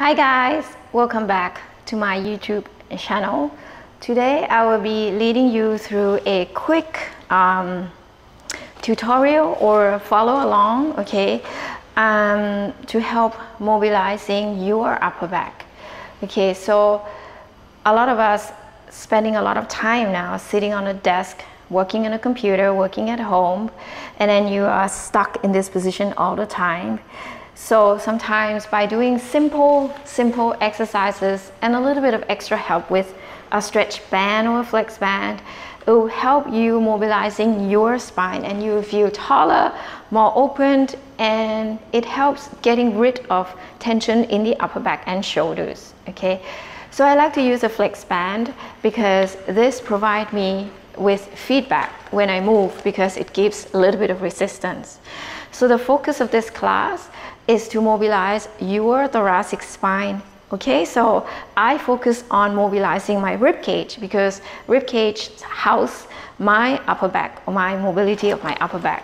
Hi guys, welcome back to my YouTube channel. Today I will be leading you through a quick tutorial or follow along, okay, to help mobilizing your upper back. Okay, so a lot of us spending a lot of time now sitting on a desk, working on a computer, working at home, and then you are stuck in this position all the time. So sometimes by doing simple exercises and a little bit of extra help with a stretch band or a flex band, it will help you mobilizing your spine and you feel taller, more opened, and it helps getting rid of tension in the upper back and shoulders. Okay, so I like to use a flex band because this provides me with feedback when I move because it gives a little bit of resistance. So the focus of this class is to mobilize your thoracic spine. Okay, so I focus on mobilizing my rib cage because rib cage house my upper back or my mobility of my upper back.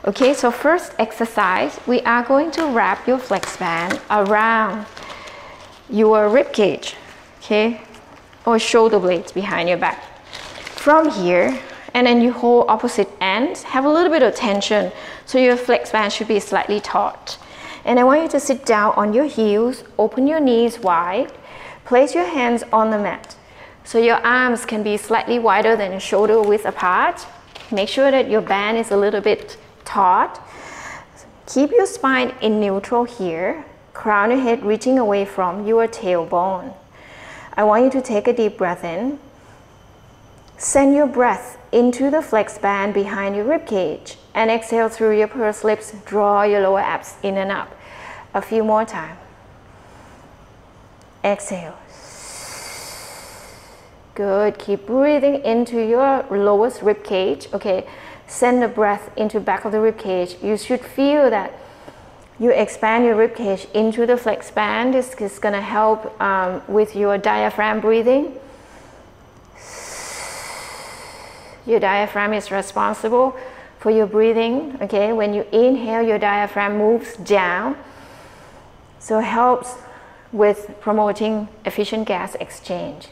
Okay, so first exercise, we are going to wrap your flex band around your rib cage, okay, or shoulder blades behind your back. From here, and then you hold opposite ends, have a little bit of tension, so your flex band should be slightly taut. And I want you to sit down on your heels, open your knees wide, place your hands on the mat. So your arms can be slightly wider than your shoulder width apart. Make sure that your band is a little bit taut. Keep your spine in neutral here, crown your head reaching away from your tailbone. I want you to take a deep breath in. Send your breath into the flex band behind your rib cage and exhale through your pursed lips. Draw your lower abs in and up. A few more times. Exhale. Good. Keep breathing into your lowest rib cage. Okay. Send the breath into back of the rib cage. You should feel that you expand your rib cage into the flex band. This is going to help with your diaphragm breathing. Your diaphragm is responsible for your breathing. Okay, when you inhale, your diaphragm moves down, so it helps with promoting efficient gas exchange.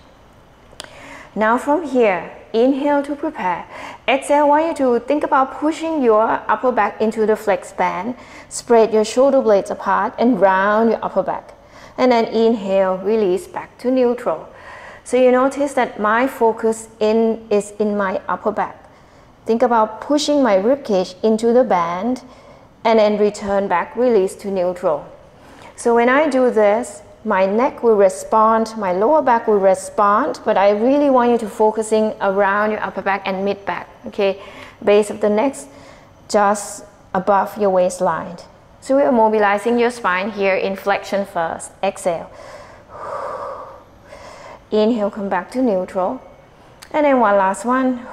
Now from here, inhale to prepare. Exhale, I want you to think about pushing your upper back into the flex band. Spread your shoulder blades apart and round your upper back. And then inhale, release back to neutral. So you notice that my focus is in my upper back. Think about pushing my rib cage into the band and then return back, release to neutral. So when I do this, my neck will respond, my lower back will respond, but I really want you to focusing around your upper back and mid back, okay? Base of the neck just above your waistline. So we are mobilizing your spine here in flexion first. Exhale. Inhale, come back to neutral. And then one last one.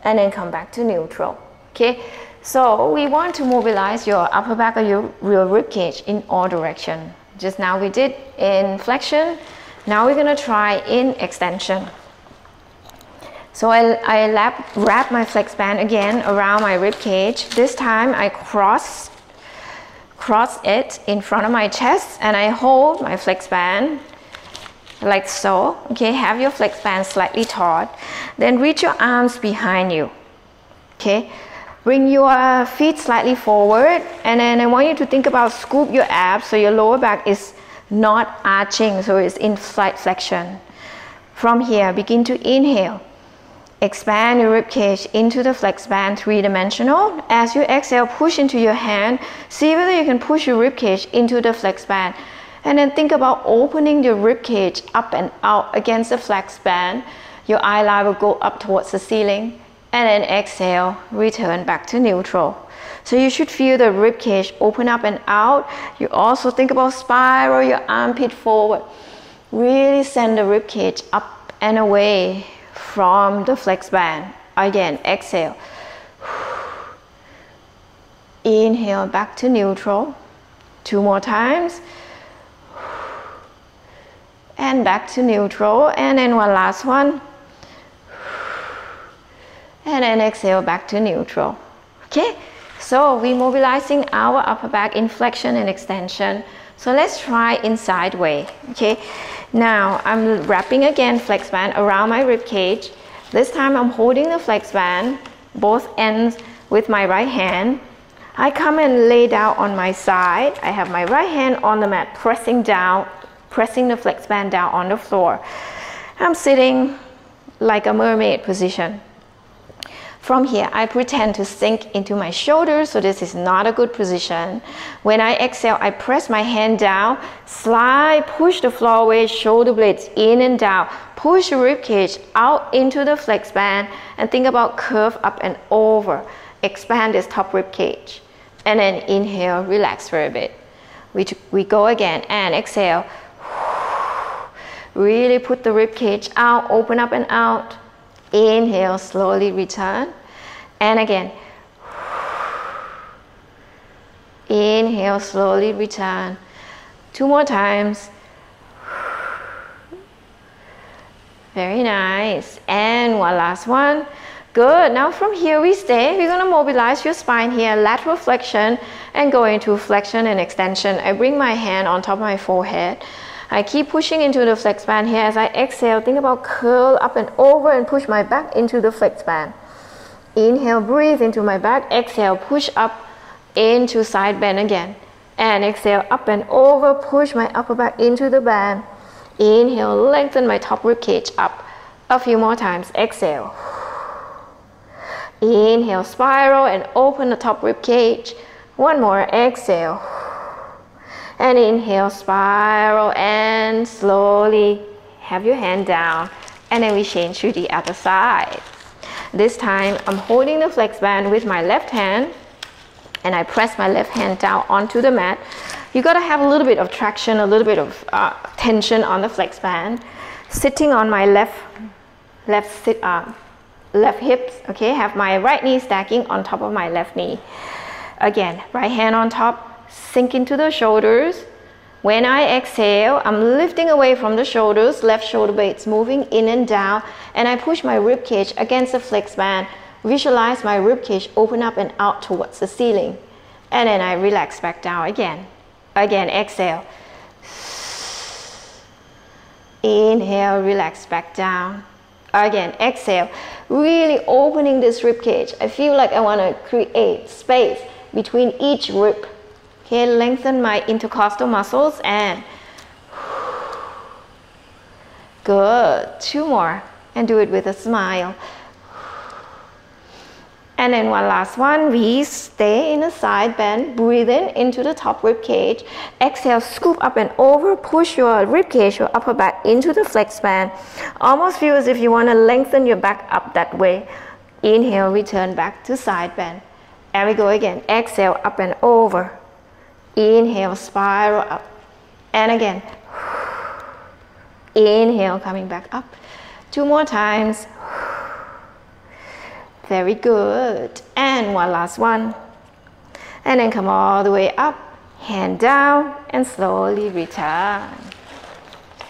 And then come back to neutral. Okay, so we want to mobilize your upper back or your rib cage in all directions. Just now we did in flexion. Now we're going to try in extension. So I wrap my flex band again around my rib cage. This time I cross it in front of my chest and I hold my flex band like so. Okay, have your flex band slightly taut. Then reach your arms behind you. Okay, bring your feet slightly forward, and then I want you to think about scoop your abs so your lower back is not arching, so it's in slight flexion. From here, begin to inhale. Expand your rib cage into the flex band, three-dimensional. As you exhale, push into your hand. See whether you can push your rib cage into the flex band. And then think about opening your rib cage up and out against the flex band. Your eye line will go up towards the ceiling. And then exhale, return back to neutral. So you should feel the rib cage open up and out. You also think about spiral your armpit forward. Really send the rib cage up and away from the flex band. Again, exhale. Inhale, back to neutral. Two more times. And back to neutral, and then one last one, and then exhale back to neutral. Okay, so we're mobilizing our upper back in flexion and extension. So let's try inside way, okay? Now I'm wrapping again flex band around my rib cage. This time I'm holding the flex band, both ends, with my right hand. I come and lay down on my side. I have my right hand on the mat, pressing the flex band down on the floor. I'm sitting like a mermaid position. From here, I pretend to sink into my shoulders, so this is not a good position. When I exhale, I press my hand down, slide, push the floor away, shoulder blades in and down, push the rib cage out into the flex band, and think about curve up and over. Expand this top rib cage. And then inhale, relax for a bit. We go again, and exhale. Really put the rib cage out, open up and out. Inhale, slowly return. And again. Inhale, slowly return. 2 more times. Very nice. And one last one. Good. Now from here we stay. We're going to mobilize your spine here, lateral flexion, and go into flexion and extension. I bring my hand on top of my forehead. I keep pushing into the flex band here. As I exhale, think about curl up and over and push my back into the flex band. Inhale, breathe into my back. Exhale, push up into side bend again. And exhale, up and over, push my upper back into the band. Inhale, lengthen my top rib cage up. A few more times. Exhale. Inhale, spiral and open the top rib cage. One more. Exhale. And inhale, spiral, and slowly have your hand down. And then we change to the other side. This time, I'm holding the flex band with my left hand, and I press my left hand down onto the mat. You gotta have a little bit of traction, a little bit of tension on the flex band. Sitting on my left hips, okay? Have my right knee stacking on top of my left knee. Again, right hand on top. Sink into the shoulders. When I exhale, I'm lifting away from the shoulders, left shoulder blades moving in and down, and I push my rib cage against the flex band. Visualize my rib cage open up and out towards the ceiling. And then I relax back down again. Again, exhale. Inhale, relax back down. Again, exhale. Really opening this rib cage. I feel like I want to create space between each rib. Okay, lengthen my intercostal muscles and good. 2 more, and do it with a smile. And then one last one. We stay in a side bend, breathe in into the top rib cage. Exhale, scoop up and over, push your rib cage, your upper back into the flex band. Almost feel as if you want to lengthen your back up that way. Inhale, return back to side bend. And we go again. Exhale, up and over. Inhale, spiral up. And again. Inhale, coming back up. 2 more times. Very good. And one last one. And then come all the way up. Hand down and slowly return.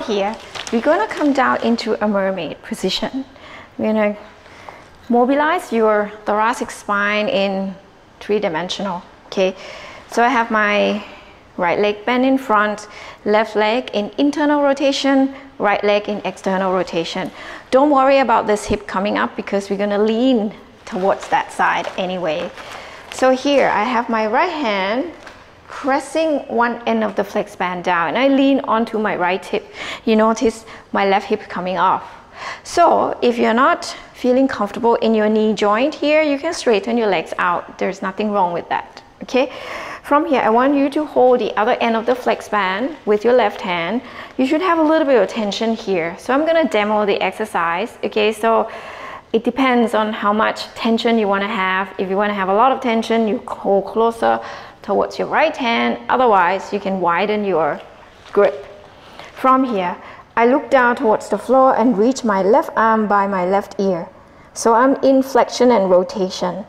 Here, we're going to come down into a mermaid position. We're going to mobilize your thoracic spine in 3-dimensional. Okay. So I have my right leg bent in front, left leg in internal rotation, right leg in external rotation. Don't worry about this hip coming up because we're going to lean towards that side anyway. So here I have my right hand pressing one end of the flex band down, and I lean onto my right hip. You notice my left hip coming off. So if you're not feeling comfortable in your knee joint here, you can straighten your legs out. There's nothing wrong with that. Okay, from here I want you to hold the other end of the flex band with your left hand. You should have a little bit of tension here. So I'm going to demo the exercise. Okay, so it depends on how much tension you want to have. If you want to have a lot of tension, you hold closer towards your right hand. Otherwise, you can widen your grip. From here, I look down towards the floor and reach my left arm by my left ear. So I'm in flexion and rotation.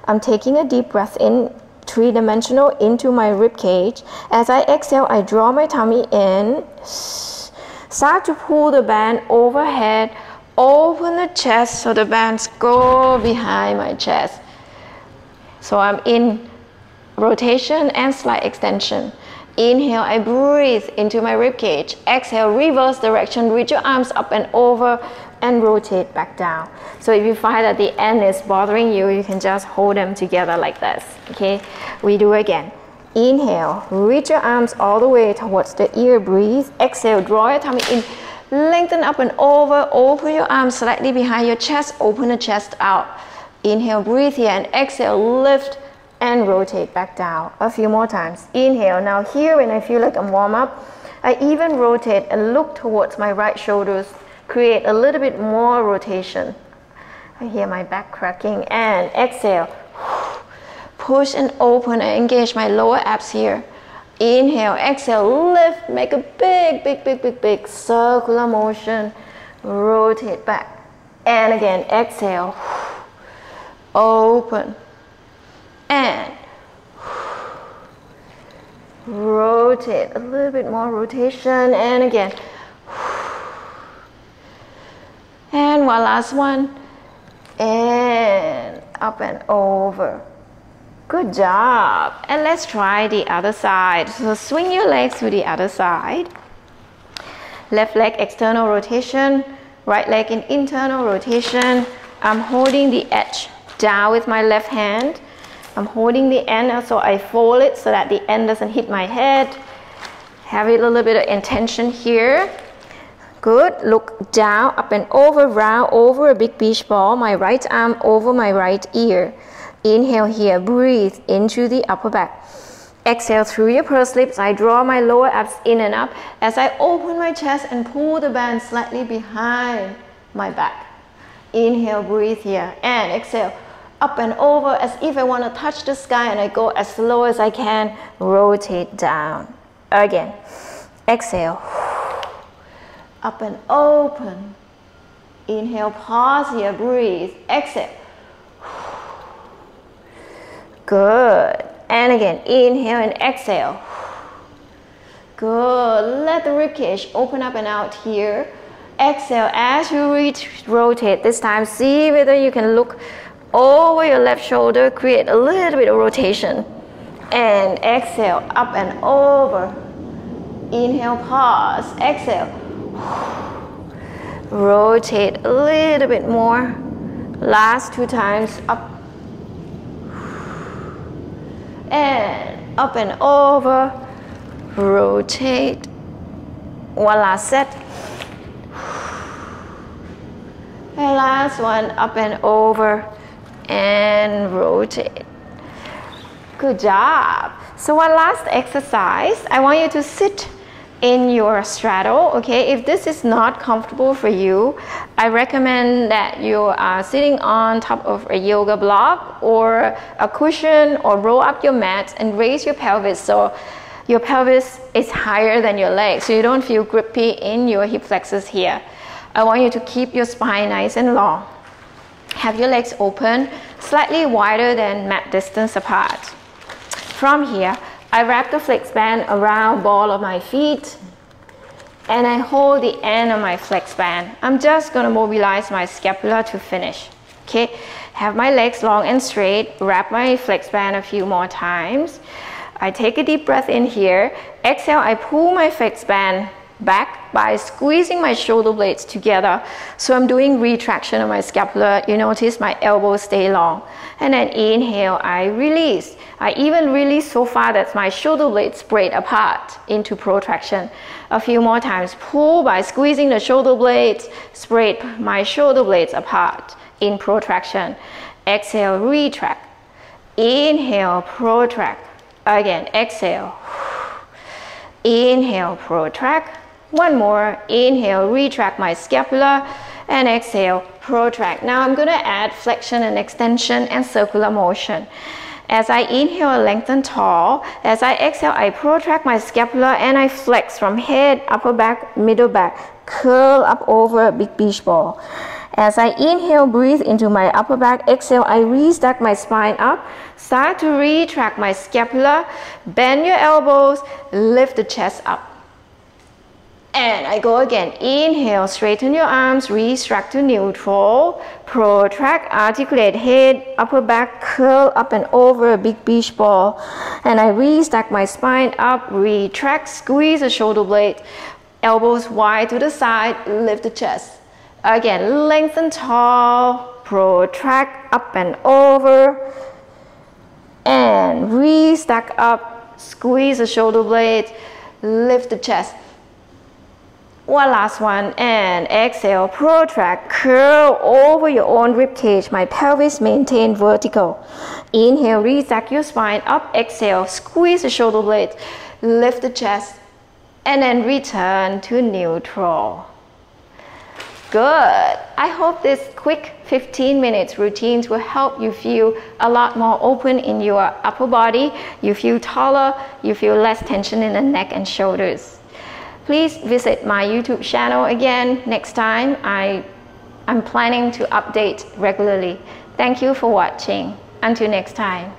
I'm taking a deep breath in, 3-dimensional into my rib cage. As I exhale, I draw my tummy in. Start to pull the band overhead. Open the chest so the bands go behind my chest. So I'm in rotation and slight extension. Inhale, I breathe into my rib cage. Exhale, reverse direction, reach your arms up and over and rotate back down. So if you find that the end is bothering you, you can just hold them together like this, okay? We do again. Inhale, reach your arms all the way towards the ear, breathe. Exhale, draw your tummy in, lengthen up and over, open your arms slightly behind your chest, open the chest out. Inhale, breathe here, and exhale, lift and rotate back down. A few more times. Inhale. Now here, when I feel like I'm warm up, I even rotate and look towards my right shoulders, create a little bit more rotation. I hear my back cracking, and exhale. Push and open and engage my lower abs here. Inhale, exhale, lift, make a big circular motion, rotate back. And again, exhale, open, and rotate, a little bit more rotation, and again. And one last one, and up and over. Good job. And let's try the other side. So swing your legs to the other side. Left leg external rotation, right leg in internal rotation. I'm holding the edge down with my left hand. I'm holding the end, so I fold it so that the end doesn't hit my head. Have a little bit of intention here. Good. Look down, up and over, round over a big beach ball. My right arm over my right ear. Inhale here, breathe into the upper back. Exhale through your pursed lips. I draw my lower abs in and up as I open my chest and pull the band slightly behind my back. Inhale, breathe here, and exhale. Up and over as if I want to touch the sky, and I go as slow as I can, rotate down. Again, exhale, up and open. Inhale, pause here, breathe, exhale. Good. And again, inhale and exhale. Good. Let the ribcage open up and out here. Exhale as you rotate. This time, see whether you can look over your left shoulder, create a little bit of rotation. And exhale, up and over. Inhale, pause, exhale. Rotate a little bit more. Last two times, up. And up and over. Rotate. One last set. And last one, up and over. And rotate. Good job. So one last exercise. I want you to sit in your straddle, okay? If this is not comfortable for you, I recommend that you are sitting on top of a yoga block or a cushion, or roll up your mat and raise your pelvis so your pelvis is higher than your legs, so you don't feel grippy in your hip flexors here. I want you to keep your spine nice and long. Have your legs open, slightly wider than mat distance apart. From here, I wrap the flex band around ball of my feet and I hold the end of my flex band. I'm just going to mobilize my scapula to finish. Okay, have my legs long and straight, wrap my flex band a few more times. I take a deep breath in here. Exhale, I pull my flex band back by squeezing my shoulder blades together. So I'm doing retraction of my scapula. You notice my elbows stay long. And then inhale, I release. I even release so far that my shoulder blades spread apart into protraction. A few more times. Pull by squeezing the shoulder blades, spread my shoulder blades apart in protraction. Exhale, retract. Inhale, protract. Again, exhale. Inhale, protract. One more. Inhale, retract my scapula, and exhale, protract. Now I'm going to add flexion and extension and circular motion. As I inhale, I lengthen tall. As I exhale, I protract my scapula and I flex from head, upper back, middle back, curl up over a big beach ball. As I inhale, breathe into my upper back. Exhale, I restack my spine up. Start to retract my scapula. Bend your elbows, lift the chest up. And I go again. Inhale, straighten your arms, retract to neutral. Protract, articulate head, upper back, curl up and over, big beach ball. And I restack my spine up, retract, squeeze the shoulder blade. Elbows wide to the side, lift the chest. Again, lengthen tall, protract up and over. And restack up, squeeze the shoulder blade, lift the chest. One last one, and exhale, protract, curl over your own rib cage. My pelvis maintain vertical. Inhale, restack your spine up, exhale, squeeze the shoulder blade, lift the chest, and then return to neutral. Good. I hope this quick 15 minutes routines will help you feel a lot more open in your upper body. You feel taller, you feel less tension in the neck and shoulders. Please visit my YouTube channel again next time. I'm planning to update regularly. Thank you for watching. Until next time.